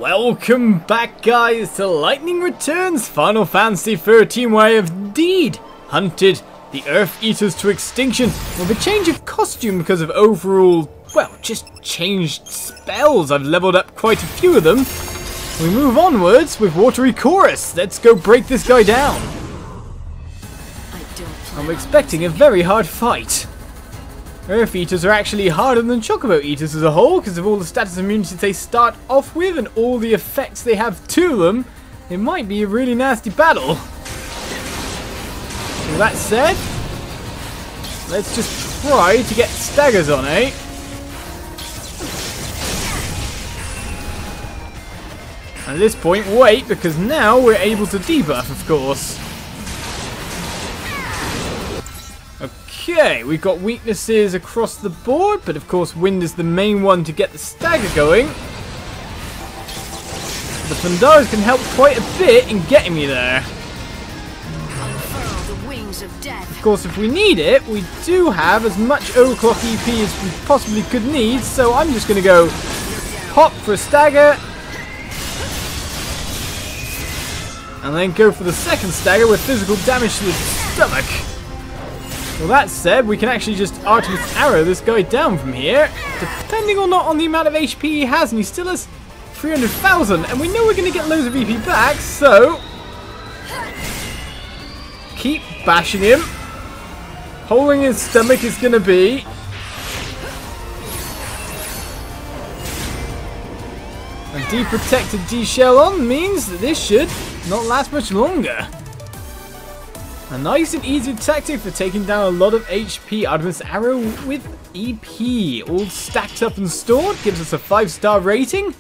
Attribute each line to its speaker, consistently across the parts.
Speaker 1: Welcome back, guys, to Lightning Returns Final Fantasy 13, where I have indeed hunted the Earth Eaters to extinction with a change of costume because of overall, well, just changed spells. I've leveled up quite a few of them. We move onwards with Watery Chorus. Let's go break this guy down. I'm expecting a very hard fight. Earth Eaters are actually harder than Chocobo Eaters as a whole because of all the status immunities they start off with and all the effects they have to them. It might be a really nasty battle. With that said, let's just try to get staggers on, eh? At this point, wait, because now we're able to debuff, of course. Okay, we've got weaknesses across the board, but of course wind is the main one to get the stagger going. The Pandaras can help quite a bit in getting me there. Of course, if we need it, we do have as much overclock EP as we possibly could need, so I'm just going to go hop for a stagger. And then go for the second stagger with physical damage to the stomach. Well, that said, we can actually just Artemis Arrow this guy down from here, depending or not on the amount of HP he has, and he still has 300,000, and we know we're going to get loads of EP back, so keep bashing him. Holding his stomach is going to be a deprotected D-shell on means that this should not last much longer. A nice and easy tactic for taking down a lot of HP. Artemis Arrow with EP. All stacked up and stored. Gives us a 5-star rating.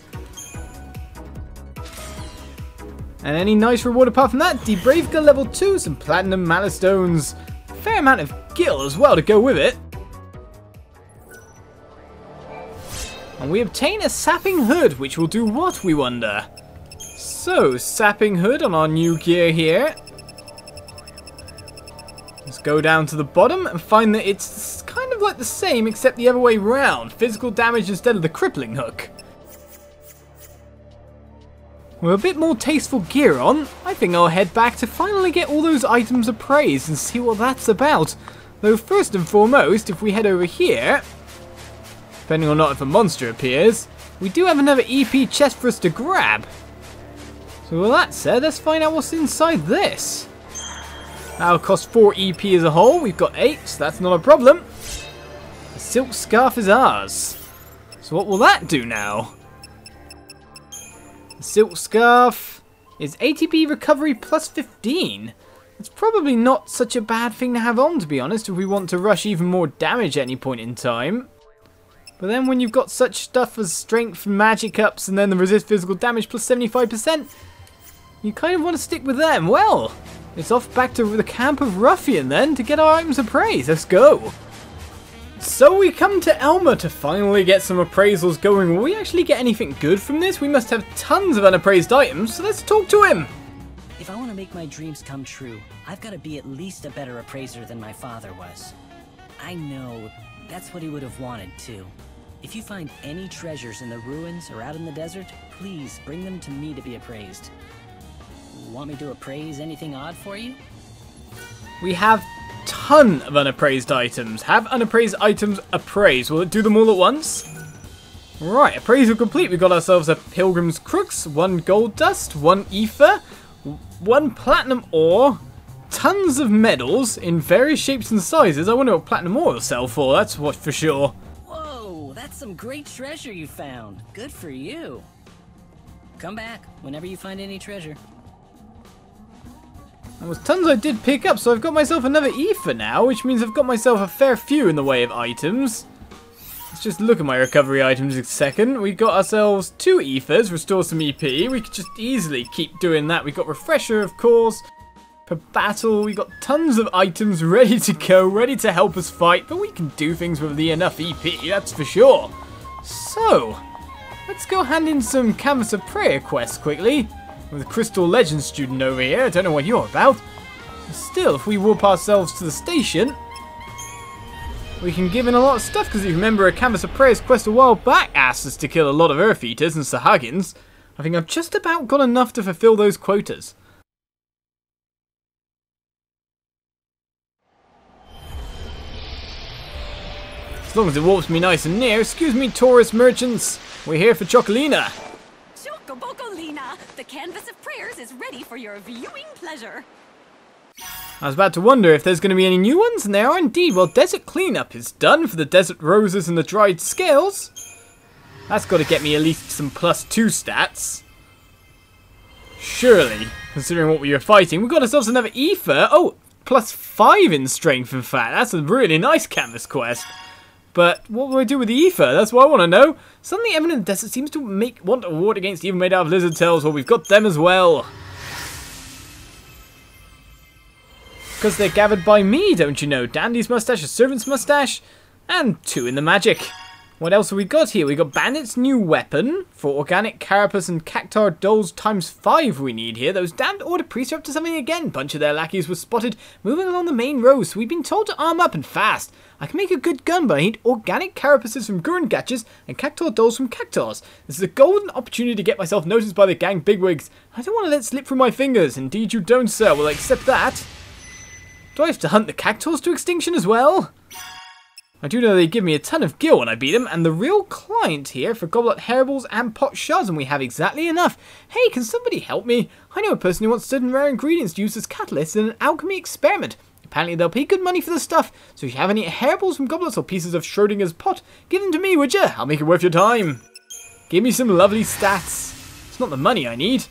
Speaker 1: And any nice reward apart from that? Debravka level 2. Some Platinum Mana Stones. A fair amount of gil as well to go with it. And we obtain a Sapping Hood, which will do what, we wonder? So, Sapping Hood on our new gear here. Let's go down to the bottom and find that it's kind of like the same except the other way round. Physical damage instead of the crippling hook. With a bit more tasteful gear on, I think I'll head back to finally get all those items appraised and see what that's about. Though first and foremost, if we head over here, depending or not if a monster appears, we do have another EP chest for us to grab. So with that said, let's find out what's inside this. That'll cost 4 EP as a whole. We've got 8, so that's not a problem. The silk scarf is ours. So what will that do now? The silk scarf is ATP recovery plus 15. It's probably not such a bad thing to have on, to be honest, if we want to rush even more damage at any point in time. But then when you've got such stuff as strength and magic ups and then the resist physical damage plus 75%, you kind of want to stick with them. Well, it's off back to the camp of Ruffian then to get our items appraised. Let's go. So we come to Elmer to finally get some appraisals going. Will we actually get anything good from this? We must have tons of unappraised items, so let's talk to him.
Speaker 2: If I want to make my dreams come true, I've got to be at least a better appraiser than my father was. I know that's what he would have wanted too. If you find any treasures in the ruins or out in the desert, please bring them to me to be appraised. Want me to appraise anything odd for you?
Speaker 1: We have ton of unappraised items. Have unappraised items appraised. Will it do them all at once? Right, appraisal complete. We got ourselves a Pilgrim's Crooks, 1 gold dust, 1 ether, 1 platinum ore, tons of medals in various shapes and sizes. I wonder what platinum ore will sell for, that's what for sure.
Speaker 2: Whoa, that's some great treasure you found. Good for you. Come back whenever you find any treasure.
Speaker 1: There was tons I did pick up, so I've got myself another ether now, which means I've got myself a fair few in the way of items. Let's just look at my recovery items a second. We got ourselves 2 ethers, restore some EP. We could just easily keep doing that. We got refresher, of course. For battle, we got tons of items ready to go, ready to help us fight, but we can do things with the enough EP, that's for sure. So, let's go hand in some Canvas of Prayer quests quickly. With a Crystal Legend student over here, I don't know what you're about. But still, if we warp ourselves to the station, we can give in a lot of stuff, because if you remember a Canvas of Prayers quest a while back asked us to kill a lot of Earth Eaters and Sahagins. I think I've just about got enough to fulfill those quotas. As long as it warps me nice and near. Excuse me, tourist merchants. We're here for Chocolina.
Speaker 3: Chocobo Eater, the canvas of prayers is ready for your viewing pleasure.
Speaker 1: I was about to wonder if there's going to be any new ones, and there are indeed. Well, desert cleanup is done for the desert roses and the dried scales. That's got to get me at least some +2 stats. Surely, considering what we were fighting. We've got ourselves another Aether. Oh, +5 in strength, in fact. That's a really nice canvas quest. But what will I do with the Aether? That's what I want to know. Suddenly, Eminent Desert seems to want a ward against evil made out of lizard tails. Well, we've got them as well. Because they're gathered by me, don't you know? Dandy's mustache, a servant's mustache, and 2 in the magic. What else have we got here? We got Bandit's new weapon for organic carapace and cactar dolls ×5 we need here. Those damned order priests are up to something again. Bunch of their lackeys were spotted moving along the main road, so we've been told to arm up and fast. I can make a good gun, but I need organic carapaces from Gurren-Gatches and cactar dolls from cactars. This is a golden opportunity to get myself noticed by the gang bigwigs. I don't want to let slip through my fingers. Indeed you don't, sir. Well, accept that. Do I have to hunt the cactars to extinction as well? I do know they give me a ton of gil when I beat them, and the real client here for goblet hairballs and pot shards, and we have exactly enough. Hey, can somebody help me? I know a person who wants certain rare ingredients used as catalysts in an alchemy experiment. Apparently they'll pay good money for the stuff, so if you have any hairballs from goblets or pieces of Schrodinger's pot, give them to me, would ya? I'll make it worth your time. Give me some lovely stats. It's not the money I need.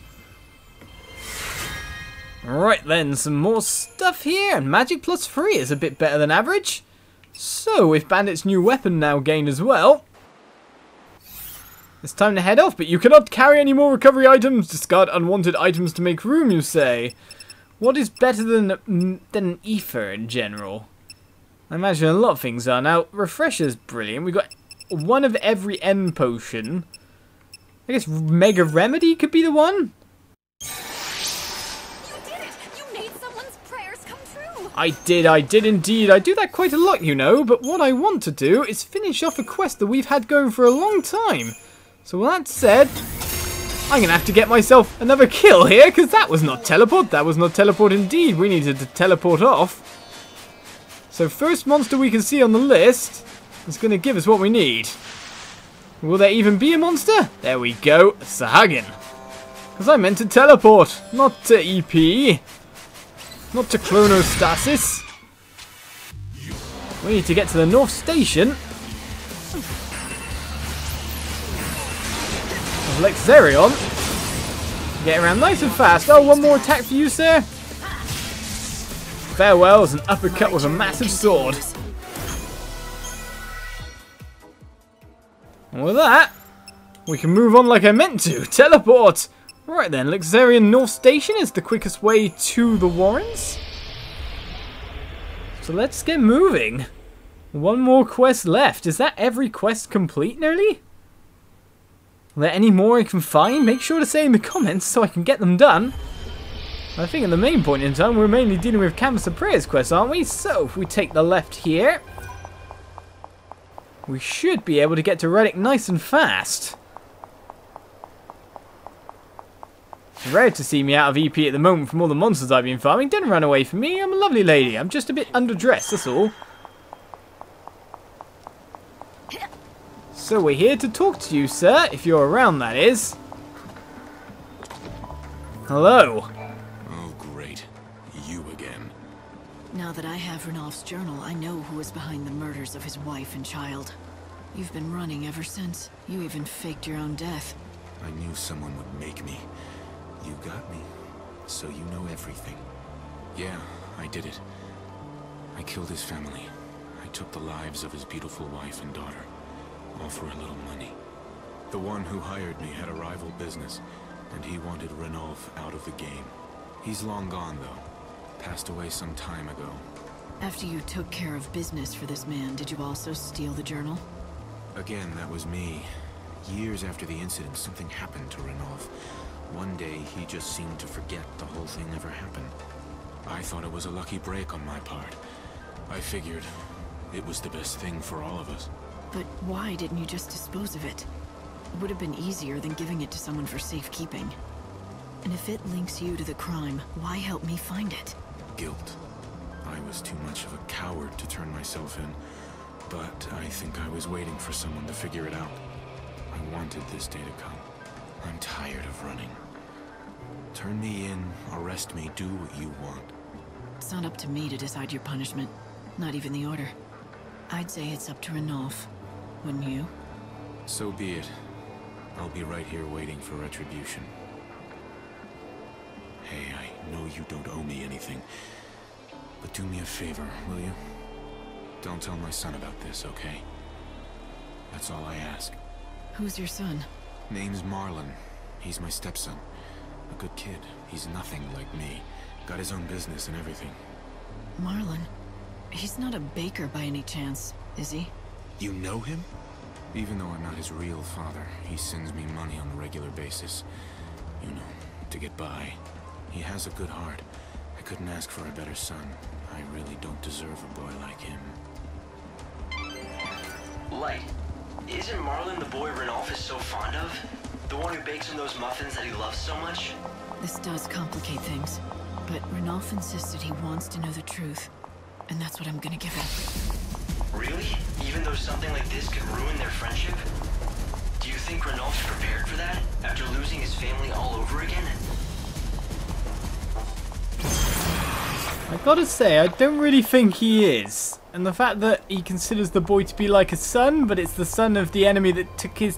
Speaker 1: Right then, some more stuff here, and magic +3 is a bit better than average. So, with Bandit's new weapon now gained as well, it's time to head off, but you cannot carry any more recovery items. Discard unwanted items to make room, you say. What is better than an Aether in general? I imagine a lot of things are. Now, Refresher's brilliant. We've got 1 of every end potion. I guess Mega Remedy could be the one? I did indeed. I do that quite a lot, you know, but what I want to do is finish off a quest that we've had going for a long time. So with that said, I'm going to have to get myself another kill here, because that was not teleport. That was not teleport indeed. We needed to teleport off. So first monster we can see on the list is going to give us what we need. Will there even be a monster? There we go, Sahagin. Because I meant to teleport, not to EP. Not to chronostasis. We need to get to the North Station. Luxerion. Get around nice and fast. Oh, 1 more attack for you, sir. Farewell as an uppercut with a massive sword. And with that, we can move on like I meant to. Teleport. Right then, Luxerion North Station is the quickest way to the Warrens. So let's get moving. 1 more quest left. Is that every quest complete nearly? Are there any more I can find? Make sure to say in the comments so I can get them done. I think at the main point in time we're mainly dealing with Canvas of Prayers quests, aren't we? So if we take the left here, we should be able to get to Reddick nice and fast. It's rare to see me out of EP at the moment from all the monsters I've been farming. Don't run away from me, I'm a lovely lady. I'm just a bit underdressed, that's all. So we're here to talk to you, sir, if you're around, that is. Hello.
Speaker 4: Oh, great. You again.
Speaker 5: Now that I have Renalf's journal, I know who was behind the murders of his wife and child. You've been running ever since. You even faked your own death.
Speaker 4: I knew someone would make me. You got me, so you know everything. Yeah, I did it. I killed his family. I took the lives of his beautiful wife and daughter, all for a little money. The one who hired me had a rival business, and he wanted Renalf out of the game. He's long gone, though. Passed away some time ago.
Speaker 5: After you took care of business for this man, did you also steal the journal?
Speaker 4: Again, that was me. Years after the incident, something happened to Renalf. One day, he just seemed to forget the whole thing ever happened. I thought it was a lucky break on my part. I figured it was the best thing for all of us.
Speaker 5: But why didn't you just dispose of it? Would have been easier than giving it to someone for safekeeping. And if it links you to the crime, why help me find it?
Speaker 4: Guilt. I was too much of a coward to turn myself in, but I think I was waiting for someone to figure it out. I wanted this day to come. I'm tired of running. Turn me in, arrest me, do what you want.
Speaker 5: It's not up to me to decide your punishment. Not even the Order. I'd say it's up to Ranulf. Wouldn't you?
Speaker 4: So be it. I'll be right here waiting for retribution. Hey, I know you don't owe me anything, but do me a favor, will you? Don't tell my son about this, okay? That's all I ask.
Speaker 5: Who's your son?
Speaker 4: Name's Marlon. He's my stepson. A good kid. He's nothing like me. Got his own business and everything.
Speaker 5: Marlon? He's not a baker by any chance, is he?
Speaker 4: You know him? Even though I'm not his real father, he sends me money on a regular basis. You know, to get by. He has a good heart. I couldn't ask for a better son. I really don't deserve a boy like him.
Speaker 6: Light, isn't Marlon the boy Ranulf is so fond of? The one who bakes him those muffins that he loves so much?
Speaker 5: This does complicate things, but Ranulf insisted he wants to know the truth, and that's what I'm gonna give him.
Speaker 6: Really? Even though something like this could ruin their friendship? Do you think Ranulf's prepared for that, after losing his family all over again?
Speaker 1: I gotta say, I don't really think he is. And the fact that he considers the boy to be like a son, but it's the son of the enemy that took his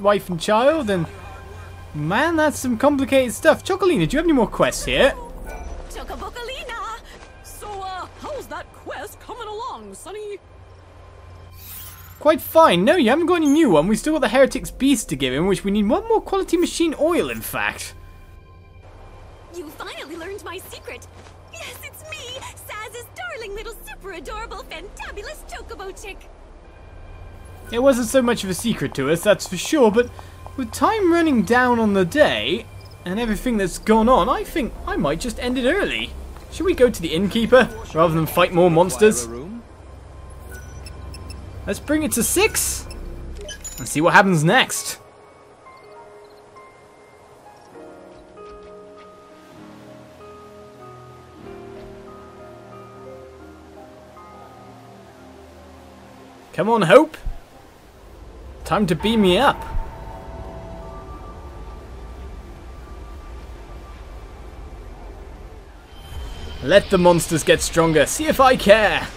Speaker 1: wife and child, and man, that's some complicated stuff. Chocolina, do you have any more quests here?
Speaker 3: Chocobo Eater!
Speaker 7: So, how's that quest coming along, sonny?
Speaker 1: Quite fine. No, you haven't got any new one. We've still got the Heretic's Beast to give him, which we need one more quality machine oil, in fact.
Speaker 3: You finally learned my secret. Yes, it's me, Saz's darling little super adorable fantabulous Chocobo chick.
Speaker 1: It wasn't so much of a secret to us, that's for sure, but with time running down on the day, and everything that's gone on, I think I might just end it early. Should we go to the innkeeper, rather than fight more monsters? Let's bring it to 6, and see what happens next. Come on, Hope. Time to beam me up. Let the monsters get stronger. See if I care.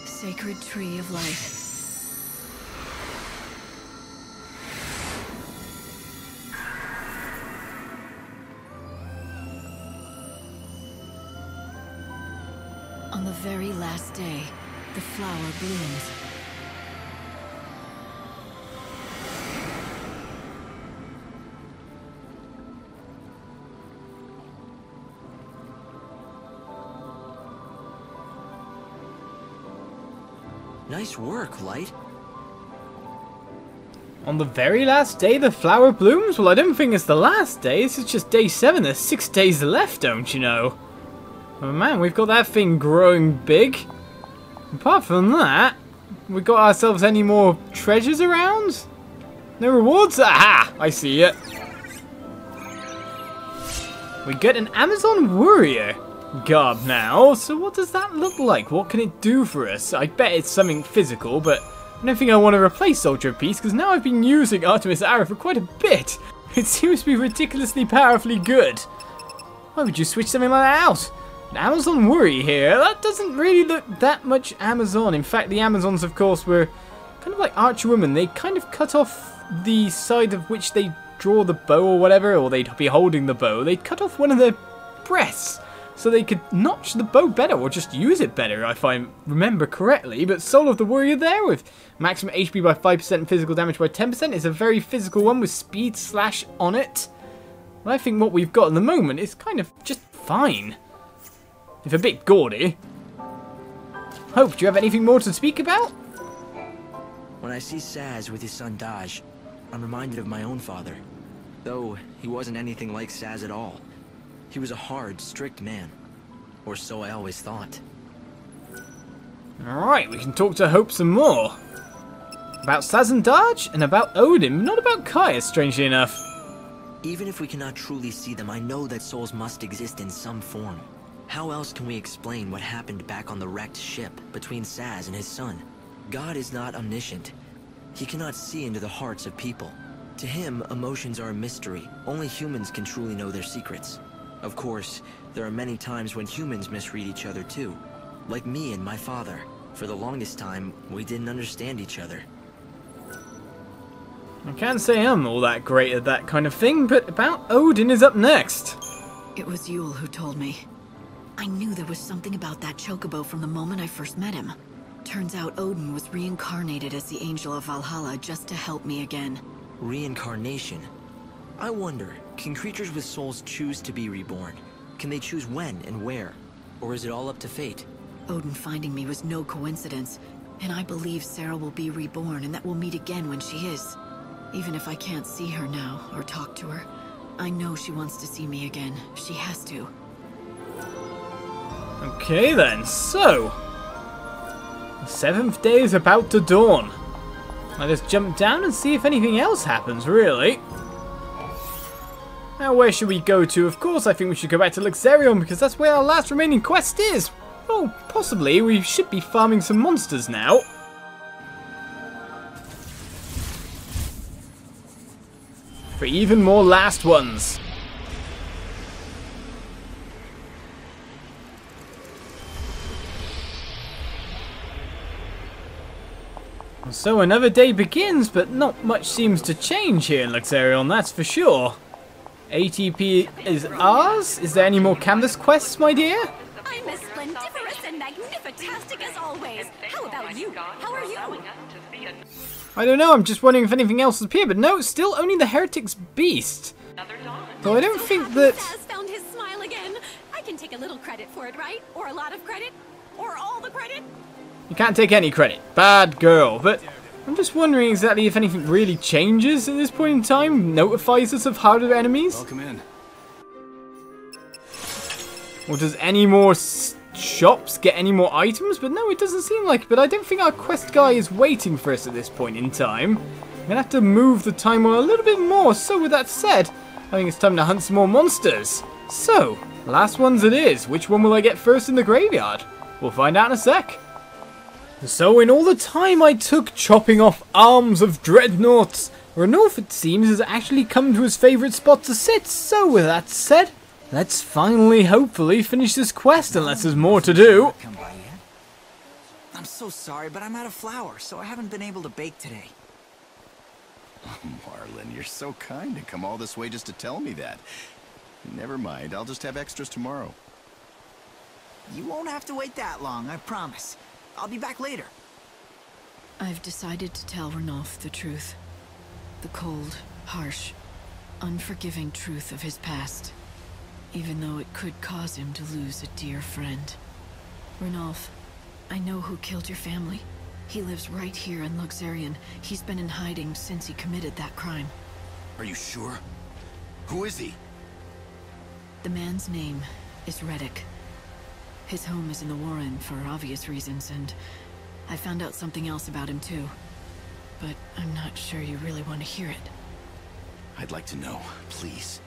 Speaker 5: Sacred Tree of Life. On the very last day, the flower blooms.
Speaker 6: Nice work, Light.
Speaker 1: On the very last day the flower blooms? Well, I don't think it's the last day. This is just day 7. There's 6 days left, don't you know? Oh man, we've got that thing growing big. Apart from that, we got ourselves any more treasures around? No rewards? Aha! I see it. We get an Amazon warrior garb now. So what does that look like? What can it do for us? I bet it's something physical, but I don't think I want to replace Ultra Piece because now I've been using Artemis Arrow for quite a bit. It seems to be ridiculously powerfully good. Why would you switch something like that out? An Amazon Worry here. That doesn't really look that much Amazon. In fact, the Amazons, of course, were kind of like Archerwomen. They kind of cut off the side of which they draw the bow or whatever, or they'd be holding the bow. They'd cut off one of their breasts so they could notch the bow better or just use it better, if I remember correctly. But Soul of the Warrior there with maximum HP by 5% and physical damage by 10% is a very physical one with speed slash on it. Well, I think what we've got at the moment is kind of just fine. If a bit gaudy. Hope, do you have anything more to speak about?
Speaker 6: When I see Saz with his son Daj, I'm reminded of my own father. Though he wasn't anything like Saz at all. He was a hard, strict man. Or so I always thought.
Speaker 1: Alright, we can talk to Hope some more. About Saz and Daj, and about Odin, but not about Kaya, strangely enough.
Speaker 6: Even if we cannot truly see them, I know that souls must exist in some form. How else can we explain what happened back on the wrecked ship between Saz and his son? God is not omniscient. He cannot see into the hearts of people. To him, emotions are a mystery. Only humans can truly know their secrets. Of course, there are many times when humans misread each other too. Like me and my father. For the longest time, we didn't understand each other.
Speaker 1: I can't say I'm all that great at that kind of thing, but about Odin is up next.
Speaker 5: It was Yule who told me. I knew there was something about that Chocobo from the moment I first met him. Turns out Odin was reincarnated as the Angel of Valhalla just to help me again.
Speaker 6: Reincarnation? I wonder, can creatures with souls choose to be reborn? Can they choose when and where? Or is it all up to fate?
Speaker 5: Odin finding me was no coincidence, and I believe Sarah will be reborn and that we'll meet again when she is. Even if I can't see her now, or talk to her, I know she wants to see me again. She has to.
Speaker 1: Okay then, so... the 7th day is about to dawn. I'll just jump down and see if anything else happens, really. Now where should we go to? Of course I think we should go back to Luxerion, because that's where our last remaining quest is. Oh, possibly we should be farming some monsters now. For even more last ones. So another day begins, but not much seems to change here in Luxerion, that's for sure. ATP is ours? Is there any more canvas quests, my dear?
Speaker 3: I'm as splendiferous and magnifitastic as always. How about you? How are you?
Speaker 1: I don't know, I'm just wondering if anything else has appeared, but no, still only the Heretic's Beast. Though I don't think that...
Speaker 3: Saz found his smile again. I can take a little credit for it, right? Or a lot of credit? Or all the credit?
Speaker 1: You can't take any credit. Bad girl. But I'm just wondering exactly if anything really changes at this point in time. Notifies us of harder enemies.
Speaker 8: Welcome in.
Speaker 1: Or does any more shops get any more items? But no, it doesn't seem like it. But I don't think our quest guy is waiting for us at this point in time. I'm going to have to move the timer a little bit more. So with that said, I think it's time to hunt some more monsters. So, last ones it is. Which one will I get first in the graveyard? We'll find out in a sec. So in all the time I took chopping off arms of dreadnoughts, Ranulf, it seems, has actually come to his favourite spot to sit. So with that said, let's finally, hopefully, finish this quest unless there's more to do.
Speaker 9: Come by yet? I'm so sorry, but I'm out of flour, so I haven't been able to bake today.
Speaker 8: Oh, Marlon, you're so kind to come all this way just to tell me that. Never mind, I'll just have extras tomorrow.
Speaker 9: You won't have to wait that long, I promise. I'll be back later.
Speaker 5: I've decided to tell Ranulf the truth. The cold, harsh, unforgiving truth of his past. Even though it could cause him to lose a dear friend. Ranulf, I know who killed your family. He lives right here in Luxerion. He's been in hiding since he committed that crime.
Speaker 8: Are you sure? Who is he?
Speaker 5: The man's name is Reddick. His home is in the Warren for obvious reasons, and I found out something else about him too. But I'm not sure you really want to hear it.
Speaker 8: I'd like to know, please.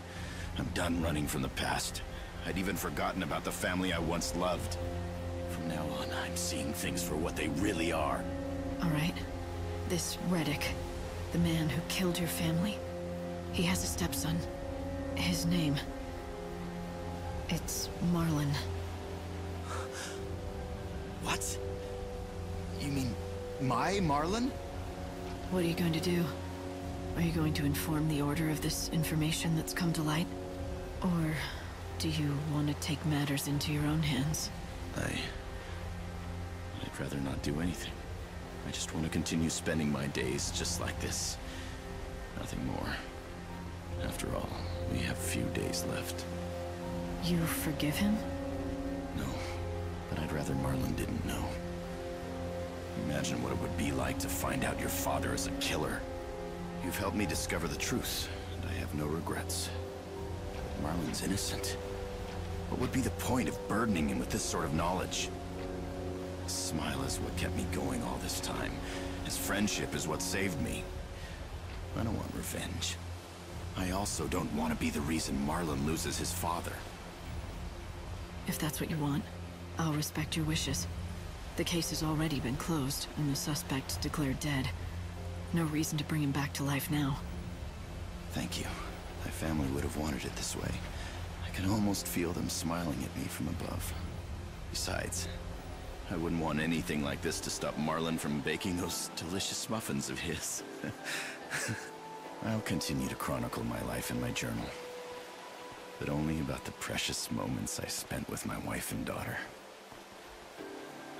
Speaker 8: I'm done running from the past. I'd even forgotten about the family I once loved. From now on, I'm seeing things for what they really are.
Speaker 5: All right. This Reddick, the man who killed your family, he has a stepson. His name... it's Marlon.
Speaker 8: What? You mean my Marlon?
Speaker 5: What are you going to do? Are you going to inform the Order of this information that's come to light? Or do you want to take matters into your own hands?
Speaker 8: I'd rather not do anything. I just want to continue spending my days just like this. Nothing more. After all, we have few days left.
Speaker 5: You forgive him?
Speaker 8: No, but I'd rather Marlon didn't know. Imagine what it would be like to find out your father is a killer. You've helped me discover the truth, and I have no regrets. But Marlon's innocent. What would be the point of burdening him with this sort of knowledge? His smile is what kept me going all this time. His friendship is what saved me. I don't want revenge. I also don't want to be the reason Marlon loses his father.
Speaker 5: If that's what you want, I'll respect your wishes. The case has already been closed, and the suspect declared dead. No reason to bring him back to life now.
Speaker 8: Thank you. My family would have wanted it this way. I can almost feel them smiling at me from above. Besides, I wouldn't want anything like this to stop Marlon from baking those delicious muffins of his. I'll continue to chronicle my life in my journal, but only about the precious moments I spent with my wife and daughter.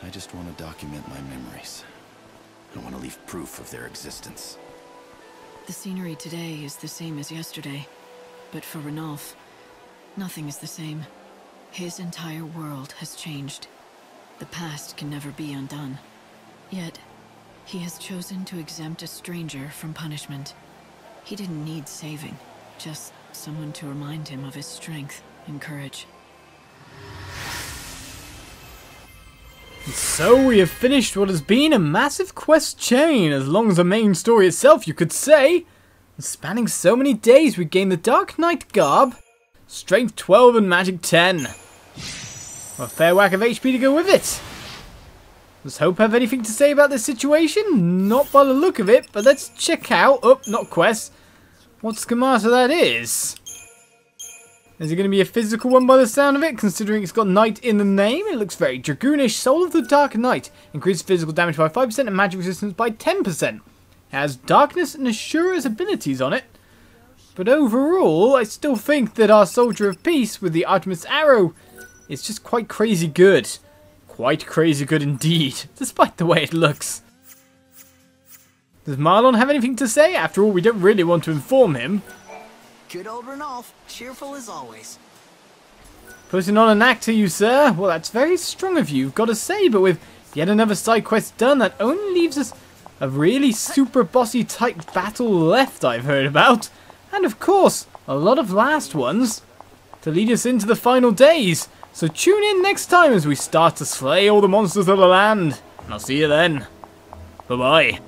Speaker 8: I just want to document my memories. I want to leave proof of their existence.
Speaker 5: The scenery today is the same as yesterday, but for Ranulf, nothing is the same. His entire world has changed. The past can never be undone. Yet, he has chosen to exempt a stranger from punishment. He didn't need saving, just someone to remind him of his strength and courage.
Speaker 1: And so we have finished what has been a massive quest chain, as long as the main story itself, you could say. And spanning so many days, we gained the Dark Knight garb, Strength 12 and Magic 10. Well, a fair whack of HP to go with it. Does Hope have anything to say about this situation? Not by the look of it, but let's check out, not quest, what schemata that is. Is it going to be a physical one by the sound of it, considering it's got Knight in the name? It looks very dragoonish. Soul of the Dark Knight. Increases physical damage by 5% and magic resistance by 10%. It has Darkness and Assura's abilities on it. But overall, I still think that our Soldier of Peace with the Artemis Arrow is just quite crazy good. Quite crazy good indeed, despite the way it looks. Does Marlon have anything to say? After all, we don't really want to inform him.
Speaker 9: Good old Ranulf, cheerful as always.
Speaker 1: Putting on an act to you, sir? Well, that's very strong of you, got to say, but with yet another side quest done, that only leaves us a really super bossy type battle left I've heard about. And of course, a lot of last ones to lead us into the final days. So tune in next time as we start to slay all the monsters of the land. And I'll see you then. Bye-bye.